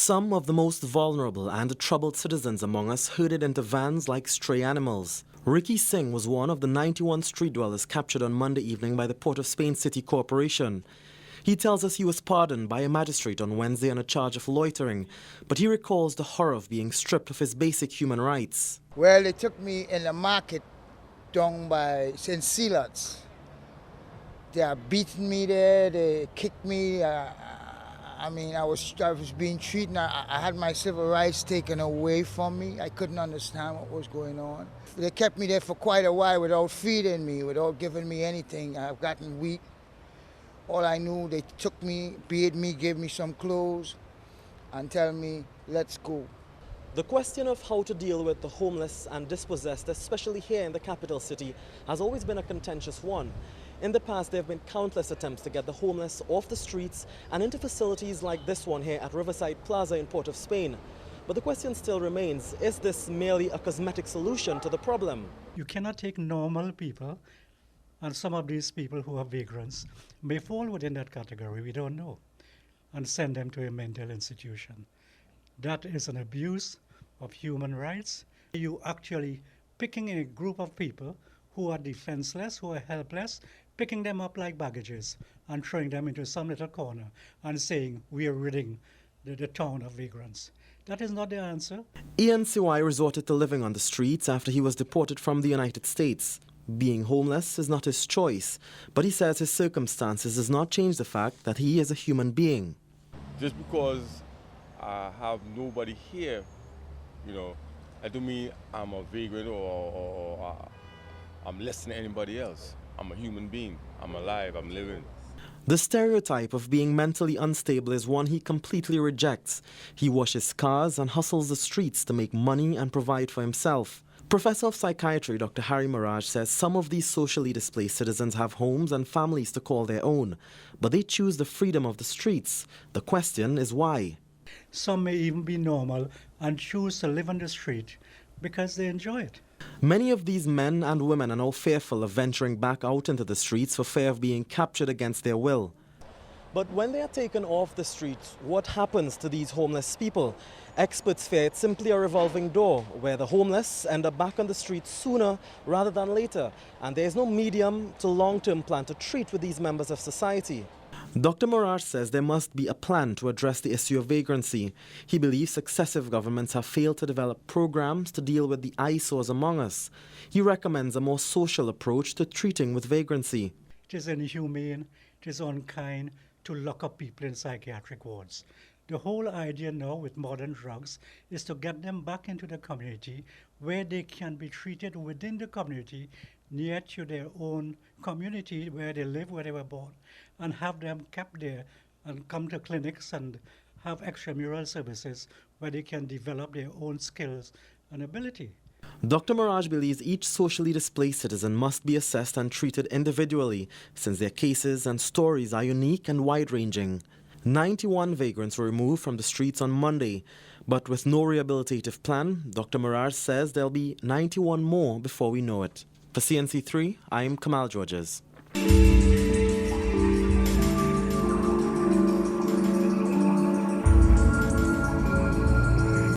Some of the most vulnerable and troubled citizens among us herded into vans like stray animals. Ricky Singh was one of the 91 street dwellers captured on Monday evening by the Port of Spain City Corporation. He tells us he was pardoned by a magistrate on Wednesday on a charge of loitering, but he recalls the horror of being stripped of his basic human rights. Well, they took me in the market down by St. Silas. They are beating me there, they kicked me. I was being treated. I had my civil rights taken away from me. I couldn't understand what was going on. They kept me there for quite a while without feeding me, without giving me anything. I've gotten weak. All I knew, they took me, bathed me, gave me some clothes, and tell me, let's go. The question of how to deal with the homeless and dispossessed, especially here in the capital city, has always been a contentious one. In the past, there have been countless attempts to get the homeless off the streets and into facilities like this one here at Riverside Plaza in Port of Spain. But the question still remains, is this merely a cosmetic solution to the problem? You cannot take normal people, and some of these people who are vagrants may fall within that category, we don't know, and send them to a mental institution. That is an abuse of human rights. You actually picking a group of people who are defenseless, who are helpless, picking them up like baggages and throwing them into some little corner and saying, we are ridding the town of vagrants. That is not the answer. Ian Siwai resorted to living on the streets after he was deported from the United States. Being homeless is not his choice, but he says his circumstances does not change the fact that he is a human being. Just because I have nobody here, I don't mean I'm a vagrant or I'm less than anybody else. I'm a human being. I'm alive. I'm living. The stereotype of being mentally unstable is one he completely rejects. He washes cars and hustles the streets to make money and provide for himself. Professor of Psychiatry Dr. Harry Mirage says some of these socially displaced citizens have homes and families to call their own, but they choose the freedom of the streets. The question is why. Some may even be normal and choose to live on the street because they enjoy it. Many of these men and women are now fearful of venturing back out into the streets for fear of being captured against their will. But when they are taken off the streets, what happens to these homeless people? Experts fear it's simply a revolving door where the homeless end up back on the streets sooner rather than later, and there is no medium to long-term plan to treat with these members of society. Dr. Mirage says there must be a plan to address the issue of vagrancy. He believes successive governments have failed to develop programs to deal with the eyesores among us. He recommends a more social approach to treating with vagrancy. It is inhumane, it is unkind to lock up people in psychiatric wards. The whole idea now with modern drugs is to get them back into the community where they can be treated within the community, near to their own community where they live, where they were born, and have them kept there and come to clinics and have extramural services where they can develop their own skills and ability. Dr. Mirage believes each socially displaced citizen must be assessed and treated individually, since their cases and stories are unique and wide-ranging. 91 vagrants were removed from the streets on Monday, but with no rehabilitative plan, Dr. Mirage says there'll be 91 more before we know it. For CNC3, I'm Kamal Georges.